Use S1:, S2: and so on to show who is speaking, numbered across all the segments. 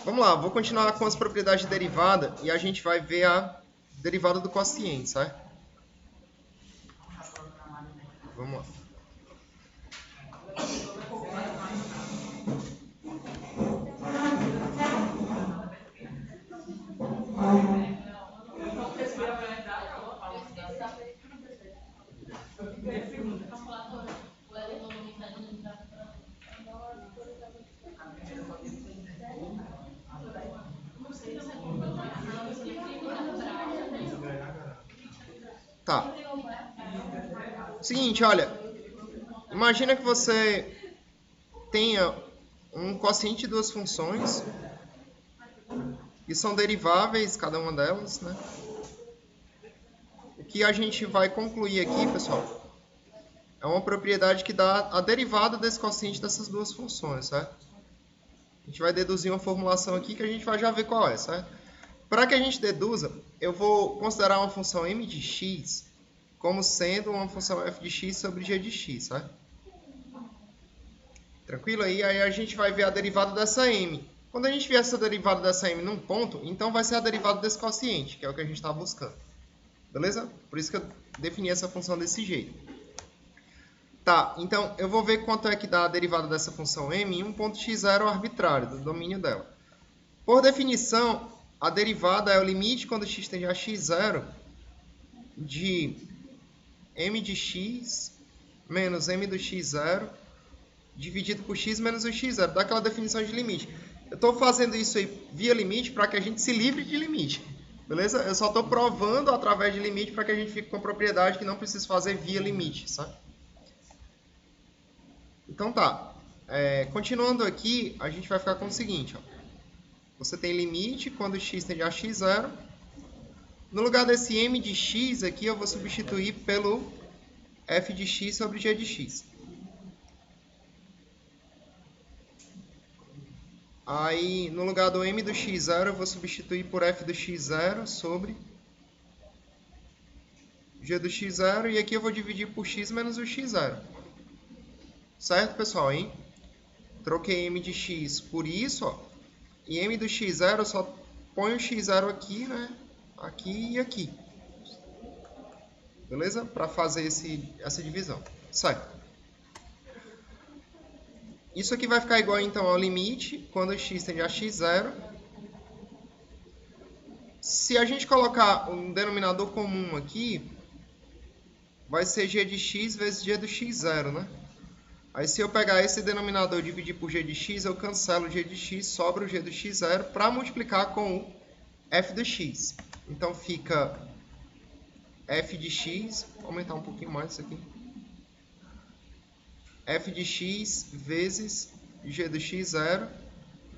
S1: Vamos lá, vou continuar com as propriedades de derivada e a gente vai ver a derivada do quociente, certo? Vamos lá. Tá. Seguinte, olha. Imagina que você tenha um quociente de duas funções que são deriváveis, cada uma delas, né? O que a gente vai concluir aqui, pessoal, é uma propriedade que dá a derivada desse quociente dessas duas funções, certo? A gente vai deduzir uma formulação aqui que a gente vai já ver qual é, certo? Para que a gente deduza, eu vou considerar uma função m de x como sendo uma função f de x sobre g de x, certo? Tranquilo? Aí a gente vai ver a derivada dessa m. Quando a gente vier essa derivada dessa m num ponto, então vai ser a derivada desse quociente, que é o que a gente está buscando. Beleza? Por isso que eu defini essa função desse jeito. Tá, então eu vou ver quanto é que dá a derivada dessa função m em um ponto x0 arbitrário, do domínio dela. Por definição, a derivada é o limite quando x tende a x0 de m de x menos m do x0 dividido por x menos o x0, daquela definição de limite. Eu estou fazendo isso aí via limite para que a gente se livre de limite. Beleza? Eu só estou provando através de limite para que a gente fique com a propriedade que não precisa fazer via limite, sabe? Então tá. Continuando aqui, a gente vai ficar com o seguinte. Ó. Você tem limite quando x tende a x0. No lugar desse m de x aqui, eu vou substituir pelo f de x sobre g de x. Aí, no lugar do m do x0, eu vou substituir por f do x0 sobre g do x0. E aqui eu vou dividir por x menos o x0. Certo, pessoal? Hein? Troquei m de x por isso, ó. E m do x0, eu só ponho o x0 aqui, né? Aqui e aqui. Beleza? Para fazer essa divisão. Certo. Isso aqui vai ficar igual, então, ao limite quando x tende a x0. Se a gente colocar um denominador comum aqui, vai ser g de x vezes g do x0, né? Aí, se eu pegar esse denominador e dividir por g de x, eu cancelo o g de x, sobra o g do x0 para multiplicar com o f do x. Então, fica f de x, vou aumentar um pouquinho mais isso aqui. F de x vezes g do x0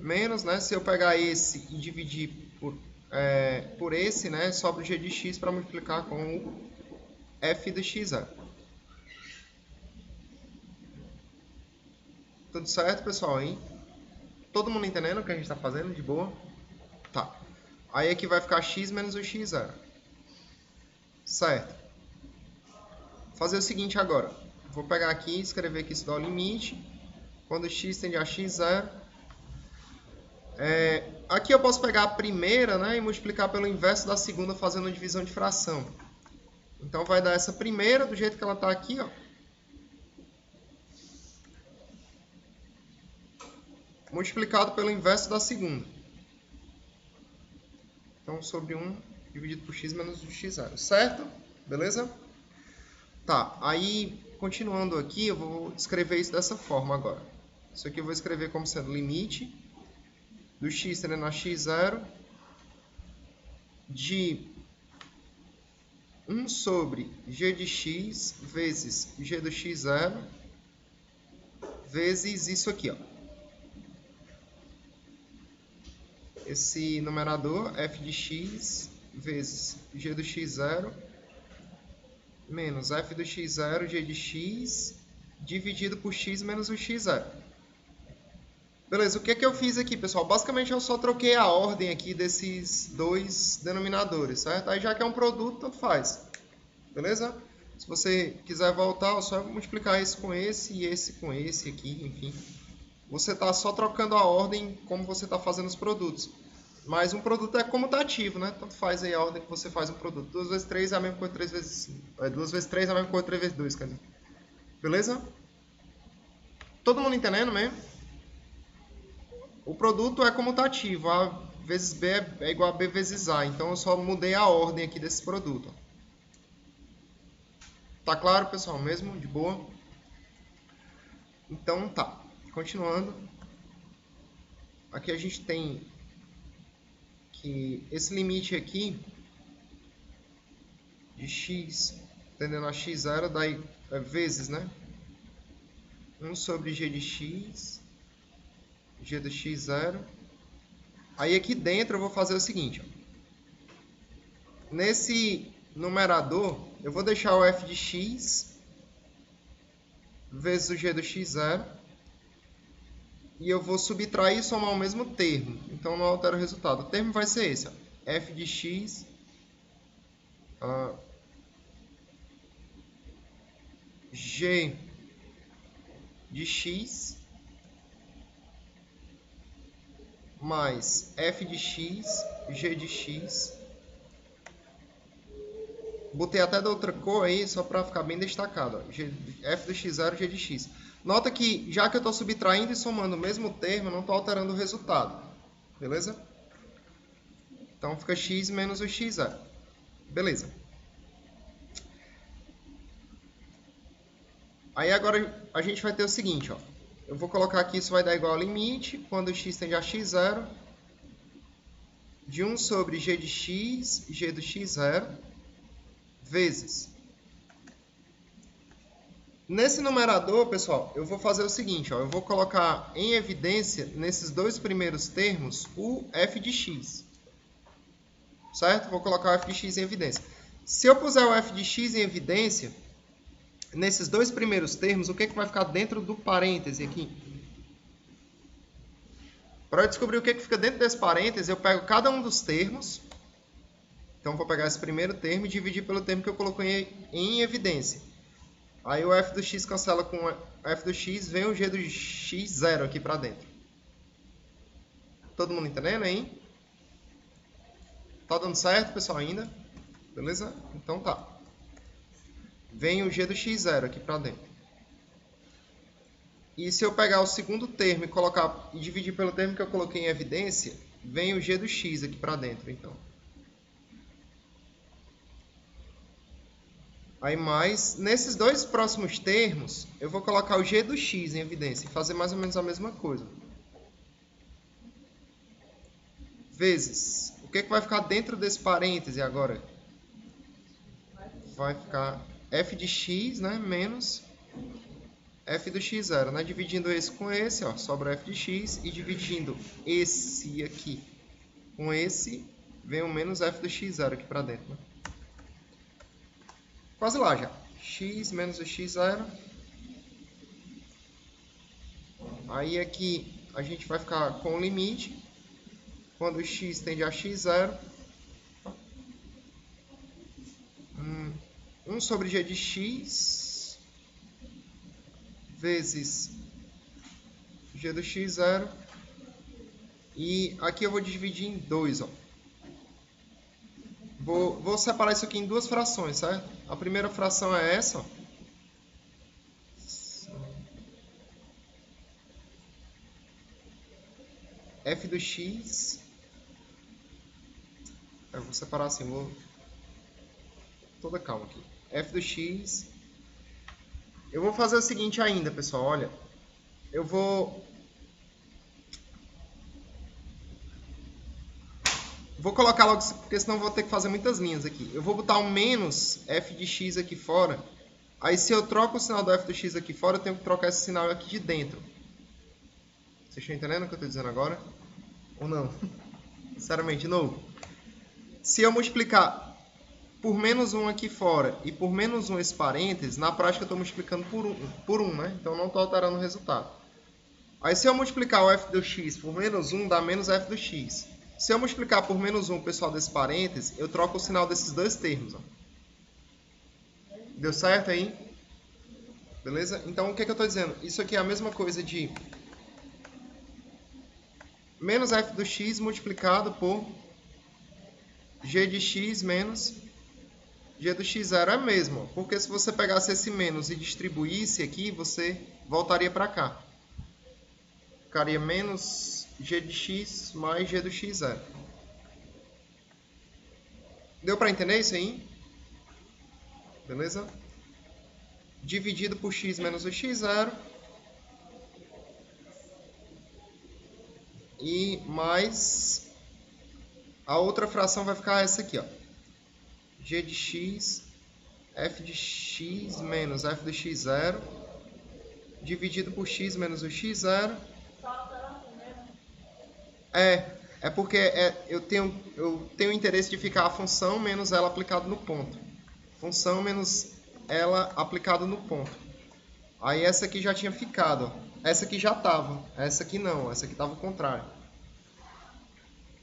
S1: menos, né? Se eu pegar esse e dividir por esse, né? Sobra o g de x para multiplicar com o f do x0. Tudo certo, pessoal? Hein? Todo mundo entendendo o que a gente está fazendo? De boa? Tá. Aí aqui vai ficar x menos o x0. Certo. Vou fazer o seguinte agora. Vou pegar aqui e escrever que isso dá o limite. Quando x tende a x0. Aqui eu posso pegar a primeira, né, e multiplicar pelo inverso da segunda fazendo a divisão de fração. Então vai dar essa primeira do jeito que ela está aqui, ó. Multiplicado pelo inverso da segunda. Então sobre 1 dividido por x menos o x0. Certo? Beleza? Tá, aí continuando aqui, eu vou escrever isso dessa forma agora. Isso aqui eu vou escrever como sendo limite do x tendendo a x0 de 1 sobre g de x vezes g do x0 vezes isso aqui, ó. Esse numerador, f de x vezes g do x0 menos f do x0, g de x, dividido por x menos o x0. Beleza, o que é que eu fiz aqui, pessoal? Basicamente, eu só troquei a ordem aqui desses dois denominadores, certo? Aí, já que é um produto, tanto faz. Beleza? Se você quiser voltar, é só multiplicar esse com esse e esse com esse aqui, enfim. você está só trocando a ordem como você está fazendo os produtos. Mas um produto é comutativo, né? Tanto faz aí a ordem que você faz um produto. 2 vezes 3 é a mesma coisa 3 vezes 5. 2 vezes 3 é a mesma coisa 3 vezes 2, quer dizer. Beleza? Todo mundo entendendo mesmo? O produto é comutativo. A vezes B é igual a B vezes A. Então eu só mudei a ordem aqui desse produto. Tá claro, pessoal? Mesmo? De boa? Então tá. Continuando. Aqui a gente tem que esse limite aqui de x tendendo a x0 daí vezes, né? 1 sobre g de x, g do x0. Aí aqui dentro eu vou fazer o seguinte, ó. Nesse numerador, eu vou deixar o f de x vezes o g do x0. E eu vou subtrair e somar o mesmo termo. Então não altera o resultado. O termo vai ser esse, ó. F de x g de x mais f de x, g de x. Botei até da outra cor aí, só para ficar bem destacado. Ó. F do x0, g de x. Nota que, já que eu estou subtraindo e somando o mesmo termo, eu não estou alterando o resultado. Beleza? Então, fica x menos o x0. Beleza. Aí, agora, a gente vai ter o seguinte, ó. Eu vou colocar aqui, isso vai dar igual ao limite, quando x tende a x0, de 1 sobre g de x, g do x0, vezes. Nesse numerador, pessoal, eu vou fazer o seguinte, ó, eu vou colocar em evidência, nesses dois primeiros termos, o f de x. Certo? Vou colocar o f de x em evidência. Se eu puser o f de x em evidência, nesses dois primeiros termos, o que vai ficar dentro do parêntese aqui? Para eu descobrir o que fica dentro desse parêntese, eu pego cada um dos termos. Então, vou pegar esse primeiro termo e dividir pelo termo que eu coloquei em evidência. Aí o f do x cancela com o f do x, vem o g do x0 aqui para dentro. Todo mundo entendendo aí? Tá dando certo, pessoal, ainda? Beleza? Então tá. Vem o g do x0 aqui para dentro. E se eu pegar o segundo termo e colocar e dividir pelo termo que eu coloquei em evidência, vem o g do x aqui para dentro, então. Aí mais, nesses dois próximos termos, eu vou colocar o g do x em evidência e fazer mais ou menos a mesma coisa. Vezes, o que vai ficar dentro desse parêntese agora? Vai ficar f de x, né, menos f do x0, né? Dividindo esse com esse, ó, sobra f de x, e dividindo esse aqui com esse, vem o menos f do x0 aqui para dentro, né? Quase lá já. X menos o x0. Aí aqui a gente vai ficar com o limite. Quando o x tende a x0. 1 sobre g de x vezes g do x0. E aqui eu vou dividir em 2, ó. Vou separar isso aqui em duas frações, certo? A primeira fração é essa, ó. F do x. Eu vou separar assim, vou... Toda calma aqui. F do x. Eu vou fazer o seguinte ainda, pessoal, olha. Eu vou colocar logo, porque senão eu vou ter que fazer muitas linhas aqui. Eu vou botar um menos f de x aqui fora. Aí se eu troco o sinal do f do x aqui fora, eu tenho que trocar esse sinal aqui de dentro. Vocês estão entendendo o que eu estou dizendo agora? Ou não? Sinceramente, de novo. Se eu multiplicar por menos 1 aqui fora e por menos 1 esse parênteses, na prática eu estou multiplicando por 1, né? Então não estou alterando o resultado. Aí se eu multiplicar o f do x por menos 1, dá menos f do x. Se eu multiplicar por menos 1, pessoal, desse parênteses, eu troco o sinal desses dois termos. Ó. Deu certo aí? Beleza? Então, o que eu estou dizendo? Isso aqui é a mesma coisa de menos f do x multiplicado por g de x menos g do x0 é mesmo, porque se você pegasse esse menos e distribuísse aqui, você voltaria para cá. Ficaria menos g de x mais g do x0. Deu para entender isso aí? Beleza? Dividido por x menos o x0. E mais a outra fração vai ficar essa aqui, ó. G de x, f de x menos f do x0, dividido por x menos o x0. É porque eu tenho interesse de ficar a função menos ela aplicado no ponto. Função menos ela aplicado no ponto. Aí essa aqui já tinha ficado, ó. Essa aqui já estava, essa aqui não, essa aqui estava o contrário.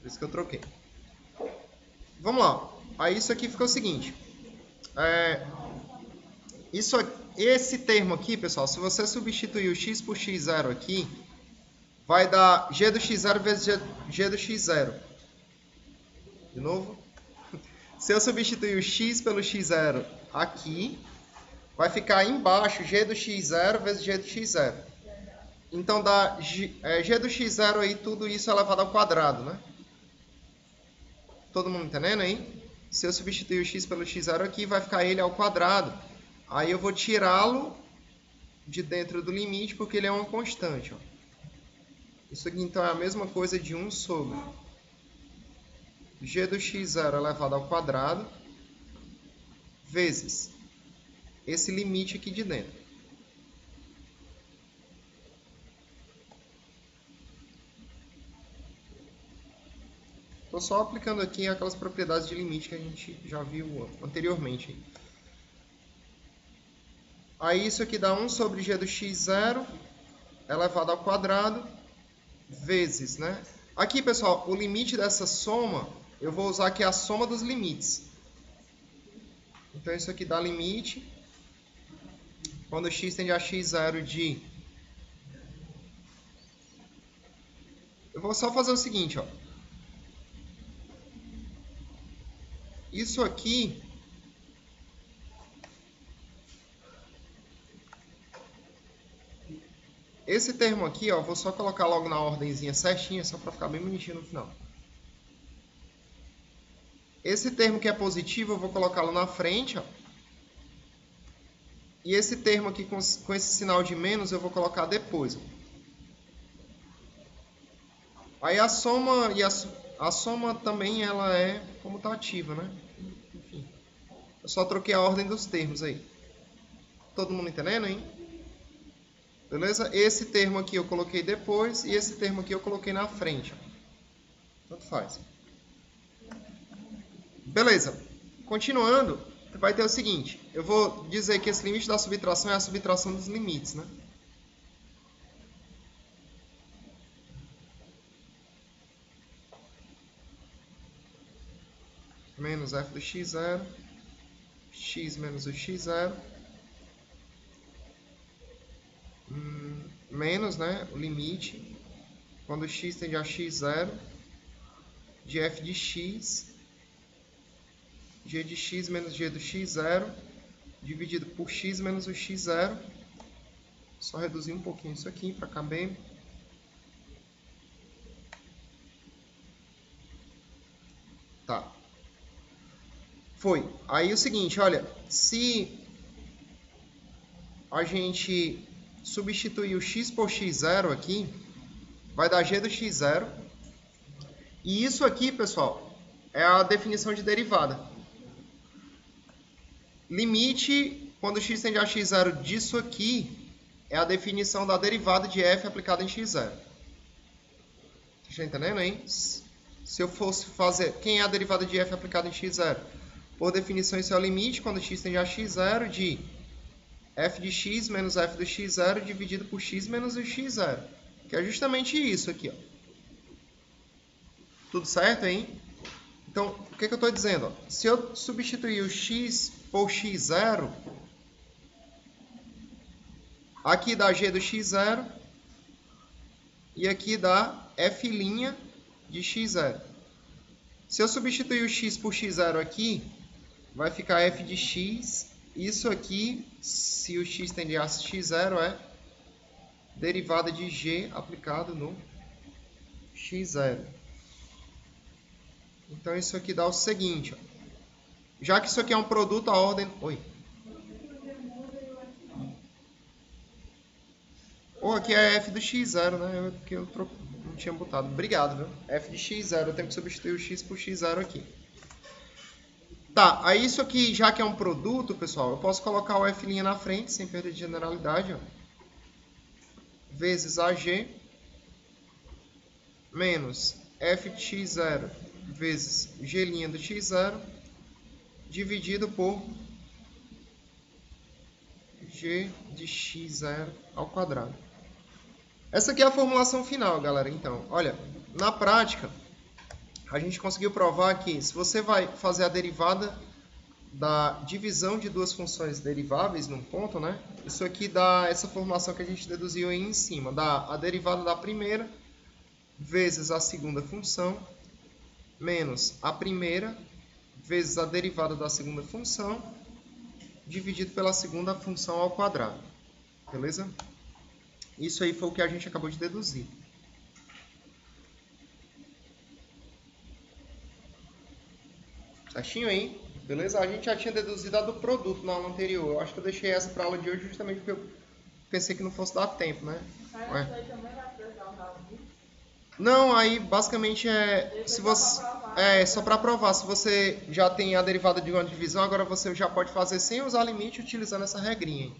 S1: Por isso que eu troquei. Vamos lá. Aí isso aqui ficou o seguinte. Esse termo aqui, pessoal, se você substituir o x por x0 aqui, vai dar g do x0 vezes g do x0. De novo. Se eu substituir o x pelo x0 aqui, vai ficar embaixo g do x0 vezes g do x0. Então dá g do x0 aí, tudo isso elevado ao quadrado, né? Todo mundo entendendo aí? Se eu substituir o x pelo x0 aqui, vai ficar ele ao quadrado. Aí eu vou tirá-lo de dentro do limite, porque ele é uma constante. Ó. Isso aqui, então, é a mesma coisa de 1 sobre g do x0 elevado ao quadrado vezes esse limite aqui de dentro. Estou só aplicando aqui aquelas propriedades de limite que a gente já viu anteriormente. Aí isso aqui dá 1 sobre g do x0 elevado ao quadrado vezes, né? Aqui, pessoal, o limite dessa soma, eu vou usar aqui a soma dos limites. Então isso aqui dá limite, quando x tende a x0 de... Eu vou só fazer o seguinte, ó. Isso aqui esse termo aqui, ó, vou só colocar logo na ordenzinha certinha, só para ficar bem bonitinho no final. Esse termo que é positivo, eu vou colocá-lo na frente, ó. E esse termo aqui com esse sinal de menos, eu vou colocar depois. Ó. Aí a soma a soma também ela é comutativa, né? Enfim. Eu só troquei a ordem dos termos aí. Todo mundo entendendo, hein? Beleza? Esse termo aqui eu coloquei depois e esse termo aqui eu coloquei na frente. Tanto faz. Beleza. Continuando, vai ter o seguinte. Eu vou dizer que esse limite da subtração é a subtração dos limites, né? Menos f do x0, x menos o x0, menos, né, o limite, quando x tende a x0, de f de x, g de x menos g do x0, dividido por x menos o x0. Só reduzir um pouquinho isso aqui para caber. Tá. Foi. Aí o seguinte, olha, se a gente substituir o x por x0 aqui, vai dar g do x0. E isso aqui, pessoal, é a definição de derivada. Limite, quando x tende a x0 disso aqui, é a definição da derivada de f aplicada em x0. Vocês estão entendendo, hein? Se eu fosse fazer... Quem é a derivada de f aplicada em x0? Por definição, isso é o limite, quando x tende a x0, de f de x menos f do x0 dividido por x menos o x0. Que é justamente isso aqui, ó. Tudo certo, hein? Então, o que eu estou dizendo? Ó? Se eu substituir o x por x0, aqui dá g do x0 e aqui dá f' de x0. Se eu substituir o x por x0 aqui, vai ficar f de x. Isso aqui, se o x tende a x0, é derivada de g aplicado no x0. Então, isso aqui dá o seguinte. Ó. Já que isso aqui é um produto, a ordem... Oi. Aqui é f do x0, né? Porque eu não tinha botado. Obrigado, viu? F de x0. Eu tenho que substituir o x por x0 aqui. Tá, aí isso aqui, já que é um produto, pessoal, eu posso colocar o f' na frente, sem perder de generalidade, ó. Vezes AG menos f de x0 vezes g' do x0 dividido por g de x0 ao quadrado. Essa aqui é a formulação final, galera. Então, olha, na prática, a gente conseguiu provar que se você vai fazer a derivada da divisão de duas funções deriváveis num ponto, né? Isso aqui dá essa formulação que a gente deduziu aí em cima. Dá a derivada da primeira vezes a segunda função menos a primeira vezes a derivada da segunda função dividido pela segunda função ao quadrado. Beleza? Isso aí foi o que a gente acabou de deduzir. Certinho aí? Beleza? A gente já tinha deduzido a do produto na aula anterior. Eu acho que eu deixei essa para a aula de hoje justamente porque eu pensei que não fosse dar tempo, né? Não, aí basicamente se você só para provar. Se você já tem a derivada de uma divisão, agora você já pode fazer sem usar limite utilizando essa regrinha aí.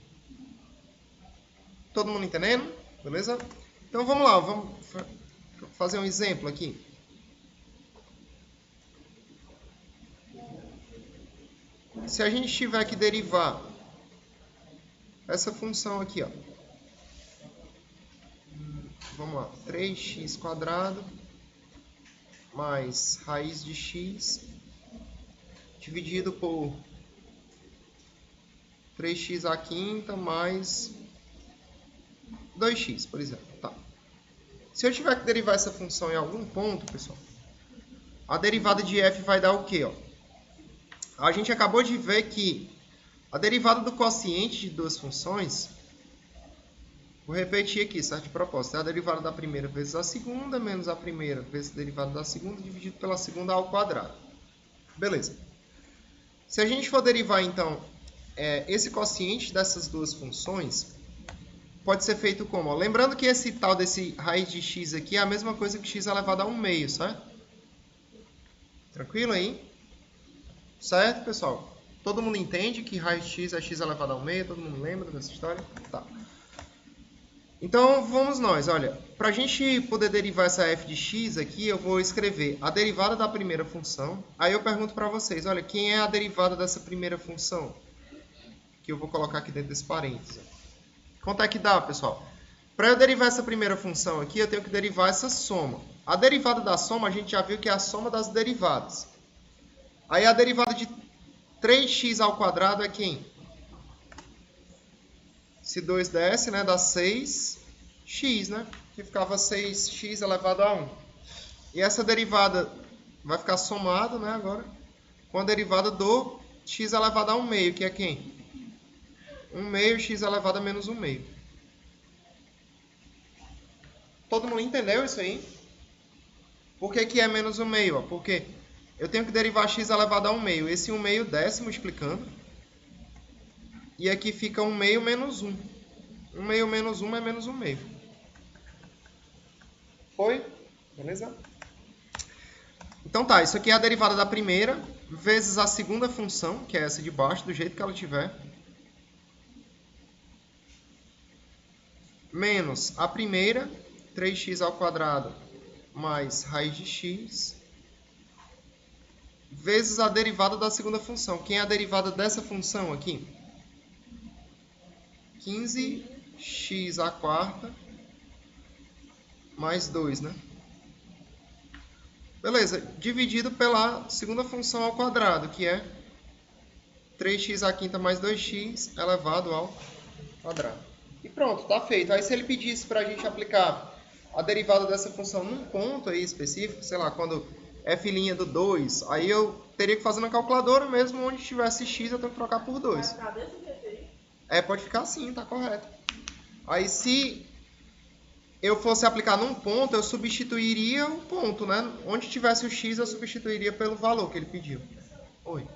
S1: Todo mundo entendendo? Beleza? Então vamos lá, vamos fazer um exemplo aqui. Se a gente tiver que derivar essa função aqui, ó. Vamos lá, 3x² mais raiz de x dividido por 3x² mais 2x, por exemplo. Tá. Se eu tiver que derivar essa função em algum ponto, pessoal, a derivada de f vai dar o quê? Ó? A gente acabou de ver que a derivada do quociente de duas funções, vou repetir aqui, certo? De propósito, é a derivada da primeira vezes a segunda, menos a primeira vezes a derivada da segunda, dividido pela segunda ao quadrado. Beleza. Se a gente for derivar, então, esse quociente dessas duas funções, pode ser feito como? Ó, lembrando que esse tal desse raiz de x aqui é a mesma coisa que x elevado a 1/2, certo? Tranquilo aí? Certo, pessoal? Todo mundo entende que raiz de x é x elevado a 1/2? Todo mundo lembra dessa história? Tá. Então, vamos nós. Olha, para a gente poder derivar essa f de x aqui, eu vou escrever a derivada da primeira função. Aí eu pergunto para vocês, olha, quem é a derivada dessa primeira função? Que eu vou colocar aqui dentro desse parênteses. Quanto é que dá, pessoal? Para eu derivar essa primeira função aqui, eu tenho que derivar essa soma. A derivada da soma, a gente já viu que é a soma das derivadas. Aí a derivada de 3x ao quadrado é quem? Se 2 desce, né, dá 6x, né? Que ficava 6x elevado a 1. E essa derivada vai ficar somada, né, agora, com a derivada do x elevado a 1/2, que é quem? 1/2 x elevado a menos 1/2. Todo mundo entendeu isso aí? Por que é menos 1/2? Porque eu tenho que derivar x elevado a 1/2. Esse 1/2 desce multiplicando. E aqui fica 1/2 menos 1. 1/2 menos 1 é menos 1/2. Foi? Beleza? Então tá, isso aqui é a derivada da primeira vezes a segunda função, que é essa de baixo, do jeito que ela tiver. Menos a primeira, 3x ao quadrado mais raiz de x, vezes a derivada da segunda função. Quem é a derivada dessa função aqui? 15x² mais 2, né? Beleza, dividido pela segunda função ao quadrado, que é 3x² mais 2x elevado ao quadrado. E pronto, tá feito. Aí se ele pedisse para a gente aplicar a derivada dessa função num ponto aí específico, sei lá, quando f' do 2, aí eu teria que fazer na calculadora mesmo, onde tivesse x eu tenho que trocar por 2.
S2: Vai ficar desse jeito aí?
S1: É, pode ficar assim, tá correto. Aí se eu fosse aplicar num ponto, eu substituiria o ponto, né? Onde tivesse o x, eu substituiria pelo valor que ele pediu. Oi.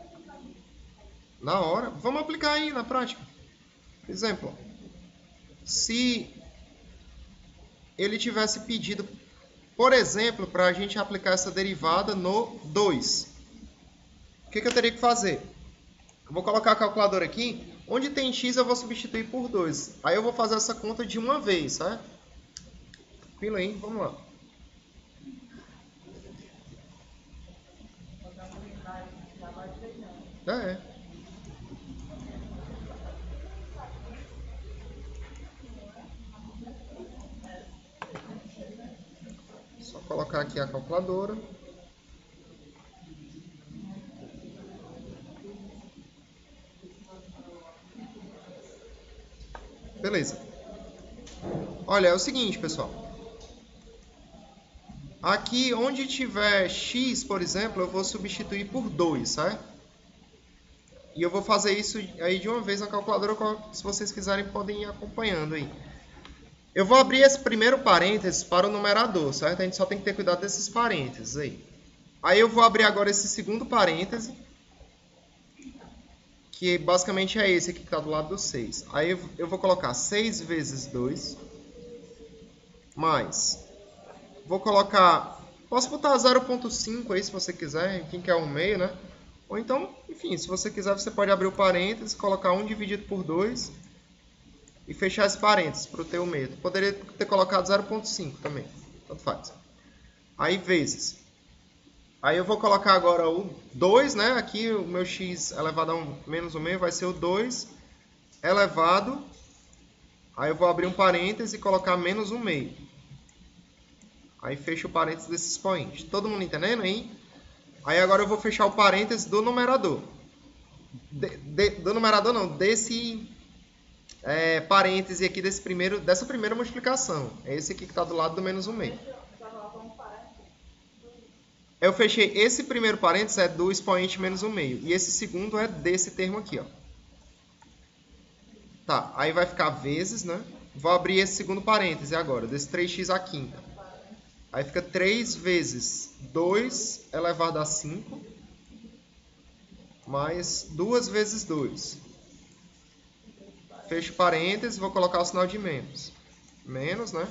S1: Na hora. Vamos aplicar aí na prática. Por exemplo, se ele tivesse pedido, por exemplo, para a gente aplicar essa derivada no 2. O que eu teria que fazer? Eu vou colocar a calculadora aqui. Onde tem x, eu vou substituir por 2. Aí eu vou fazer essa conta de uma vez, certo? Tranquilo aí? Vamos lá. É. Só colocar aqui a calculadora. Beleza. Olha, é o seguinte, pessoal. Aqui, onde tiver x, por exemplo, eu vou substituir por 2, certo? E eu vou fazer isso aí de uma vez na calculadora, se vocês quiserem podem ir acompanhando aí. Eu vou abrir esse primeiro parênteses para o numerador, certo? A gente só tem que ter cuidado desses parênteses aí. Aí eu vou abrir agora esse segundo parêntese, que basicamente é esse aqui que está do lado do 6. Aí eu vou colocar 6 vezes 2, mais... Vou colocar... Posso botar 0,5 aí se você quiser, quem quer um meio, né? Ou então, enfim, se você quiser, você pode abrir o parênteses, colocar 1 dividido por 2 e fechar esse parênteses para ter o meio. Poderia ter colocado 0,5 também, tanto faz. Aí, vezes. Aí eu vou colocar agora o 2, né? Aqui o meu x elevado a menos o meio vai ser o 2 elevado. Aí eu vou abrir um parênteses e colocar menos o meio. Aí fecho o parênteses desse expoente. Todo mundo entendendo aí? Aí agora eu vou fechar o parênteses do numerador. Do numerador não, desse parêntese aqui dessa primeira multiplicação. É esse aqui que está do lado do menos 1 meio. Eu fechei esse primeiro parênteses é do expoente menos 1 meio. E esse segundo é desse termo aqui, ó. Tá, aí vai ficar vezes, né? Vou abrir esse segundo parêntese agora, desse 3x à quinta. Aí fica 3 vezes 2 elevado a 5, mais 2 vezes 2. Fecho parênteses, vou colocar o sinal de menos. Menos, né?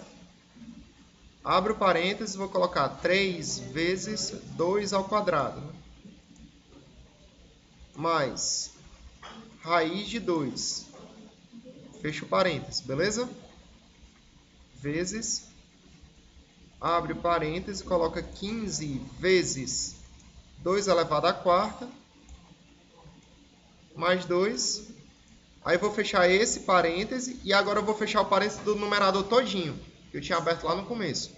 S1: Abro parênteses, vou colocar 3 vezes 2 ao quadrado. Né? Mais raiz de 2. Fecho parênteses, beleza? Vezes... Abre parênteses, coloca 15 vezes 2 elevado à quarta, mais 2. Aí vou fechar esse parêntese e agora eu vou fechar o parêntese do numerador todinho, que eu tinha aberto lá no começo.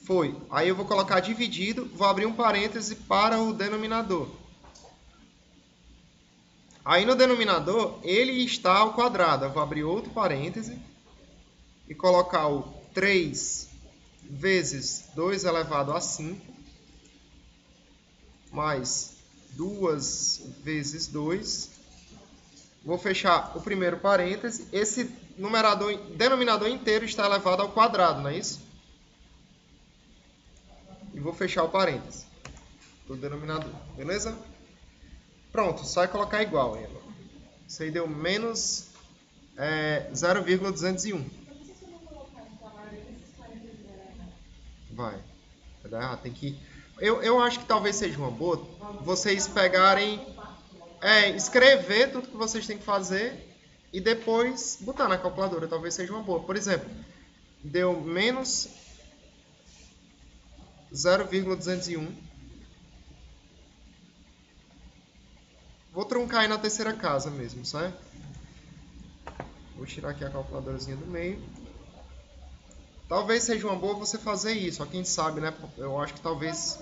S1: Foi. Aí eu vou colocar dividido, vou abrir um parêntese para o denominador. Aí no denominador, ele está ao quadrado. Eu vou abrir outro parêntese e colocar o 3 vezes 2 elevado a 5, mais 2 vezes 2. Vou fechar o primeiro parêntese. Esse denominador inteiro está elevado ao quadrado, não é isso? E vou fechar o parêntese do denominador, beleza? Pronto, só é colocar igual. Isso aí deu menos 0,201. Vai dar errado, tem que... Eu acho que talvez seja uma boa vocês pegarem, escrever tudo que vocês têm que fazer e depois botar na calculadora, talvez seja uma boa. Por exemplo, deu menos 0,201. Vou truncar aí na terceira casa mesmo, certo? Vou tirar aqui a calculadorazinha do meio. Talvez seja uma boa você fazer isso, ó, quem sabe, né? Eu acho que talvez...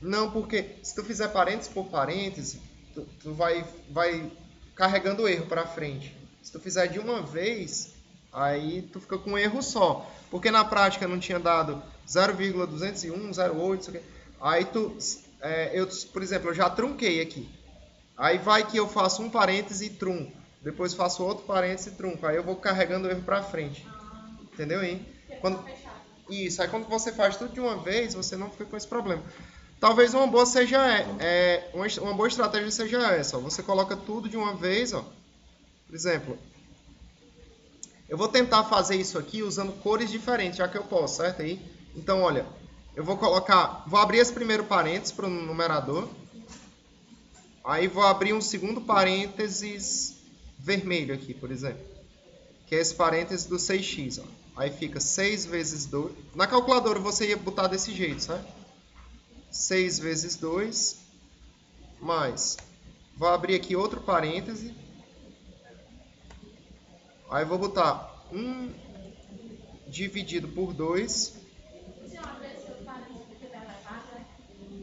S1: Não, porque se tu fizer parênteses por parênteses, tu vai carregando o erro para frente. Se tu fizer de uma vez, Aí tu fica com um erro só. Porque na prática não tinha dado 0,201, 0,8, isso aqui. Aí por exemplo, eu já trunquei aqui. Aí vai que eu faço um parêntese e trunco. Depois faço outro parêntese e trunco. Aí eu vou carregando o erro pra frente. Entendeu aí? Isso, aí quando você faz tudo de uma vez, você não fica com esse problema. Talvez uma boa uma boa estratégia seja essa. Ó. Você coloca tudo de uma vez, ó. Por exemplo, eu vou tentar fazer isso aqui usando cores diferentes, já que eu posso, certo? Aí, então, olha, eu vou abrir esse primeiro parênteses para o numerador. Aí vou abrir um segundo parênteses vermelho aqui, por exemplo. Que é esse parênteses do 6x, ó. Aí fica 6 vezes 2. Na calculadora você ia botar desse jeito, certo? 6 vezes 2 mais. Vou abrir aqui outro parêntese. Aí vou botar 1 dividido por 2.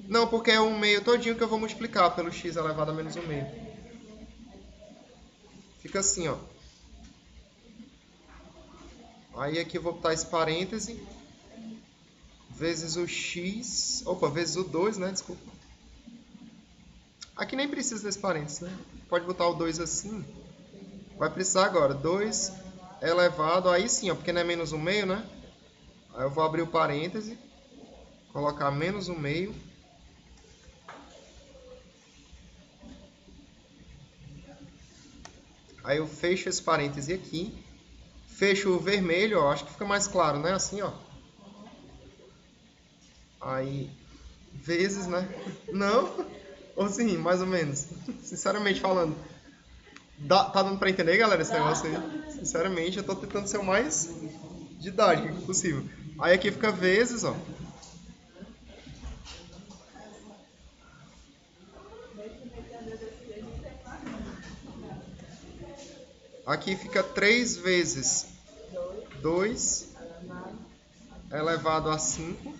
S1: Não, porque é 1 meio todinho que eu vou multiplicar pelo x elevado a menos 1 meio. Fica assim, ó. Aí aqui eu vou botar esse parêntese. Vezes o x. Opa, vezes o 2, né? Desculpa. Aqui nem precisa desse parênteses, né? Pode botar o 2 assim. Vai precisar agora. 2 elevado. Aí sim, ó. Porque não é menos 1 meio, né? Aí eu vou abrir o parêntese. Colocar menos 1 meio. Aí eu fecho esse parêntese aqui. Fecho o vermelho, ó. Acho que fica mais claro, né? Assim, ó. Aí, vezes, né? Não? Ou sim, mais ou menos. Sinceramente falando. Tá dando pra entender, galera, esse negócio aí? Sinceramente, eu tô tentando ser o mais didático possível. Aí aqui fica vezes, ó. Aqui fica 3 vezes 2 elevado a 5.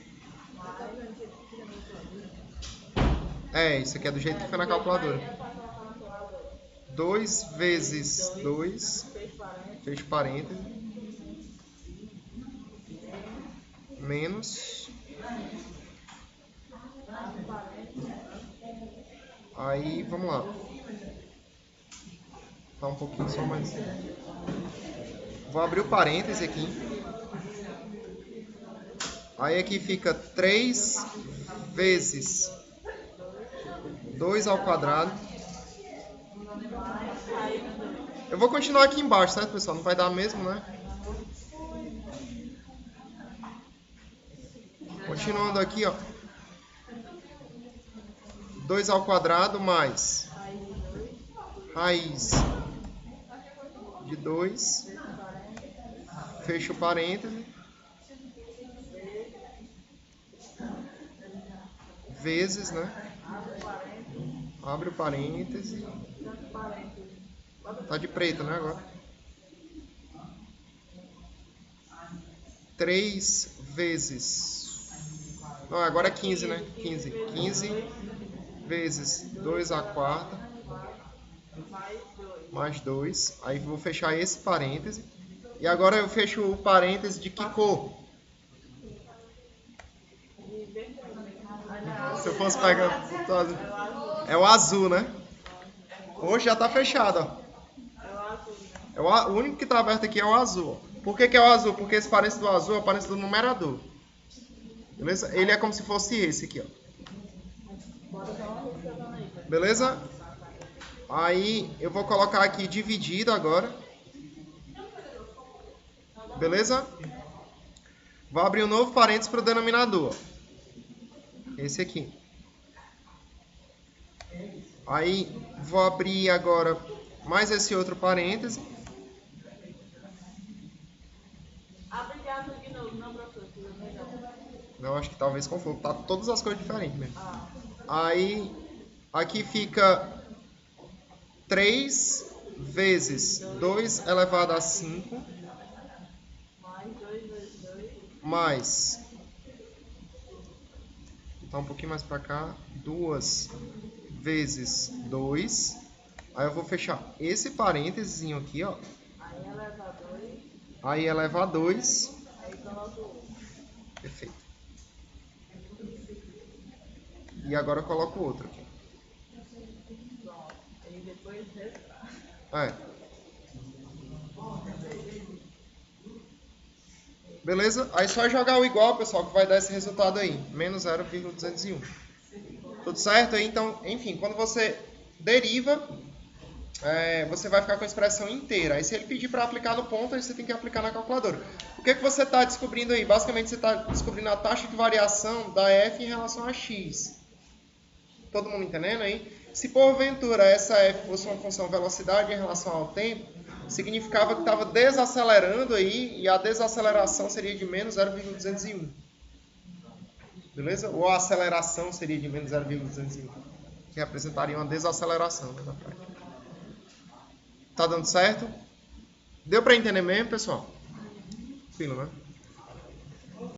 S1: Isso aqui é do jeito que foi na calculadora. 2 vezes 2, fecho parênteses, menos. Aí, vamos lá. Tá um pouquinho só mais. Vou abrir o parêntese aqui. Aí aqui fica 3 vezes 2 ao quadrado. Eu vou continuar aqui embaixo, certo, pessoal? Não vai dar mesmo, né? Continuando aqui, ó. 2 ao quadrado mais raiz de 2. Fecho o parêntese. Vezes, né? Abre o parêntese. Tá de preto, né, agora? 3 vezes... Não, agora é 15, né? 15. 15 vezes 2 à quarta. Mais 2. Aí vou fechar esse parêntese. E agora eu fecho o parêntese de que cor? Se eu fosse pegar... É o azul, né? Hoje já tá fechado, ó. O único que tá aberto aqui é o azul. Por que é o azul? Porque esse parêntese do azul é o parêntese do numerador. Beleza? Ele é como se fosse esse aqui, ó. Beleza? Aí eu vou colocar aqui dividido agora. Beleza? Vou abrir um novo parênteses para o denominador. Esse aqui. Aí vou abrir agora mais esse outro parêntese.
S2: Abre de novo, não, professor.
S1: Não, acho que talvez confundo. Tá todas as coisas diferentes mesmo. Aí aqui fica 3 vezes 2 elevado a 5.
S2: Mais 2 vezes 2.
S1: Mais. Vou botar um pouquinho mais pra cá. 2 vezes 2. Aí eu vou fechar esse parênteses aqui, ó.
S2: Aí eleva 2.
S1: Aí eleva a 2.
S2: Aí coloca o 1.
S1: Perfeito. E agora eu coloco o outro aqui.
S2: Pronto. Aí depois restar.
S1: É. Beleza? Aí só jogar o igual, pessoal, que vai dar esse resultado aí. Menos 0,201. Tudo certo? Aí, então, enfim, quando você deriva, você vai ficar com a expressão inteira. Aí se ele pedir para aplicar no ponto, aí você tem que aplicar na calculadora. O que você está descobrindo aí? Basicamente você está descobrindo a taxa de variação da f em relação a x. Todo mundo entendendo aí? Se porventura essa f fosse uma função velocidade em relação ao tempo, significava que estava desacelerando aí, e a desaceleração seria de menos 0,201. Beleza? Ou a aceleração seria de menos 0,201, que representaria uma desaceleração, né, na prática. Tá dando certo? Deu para entender mesmo, pessoal? Tranquilo, né?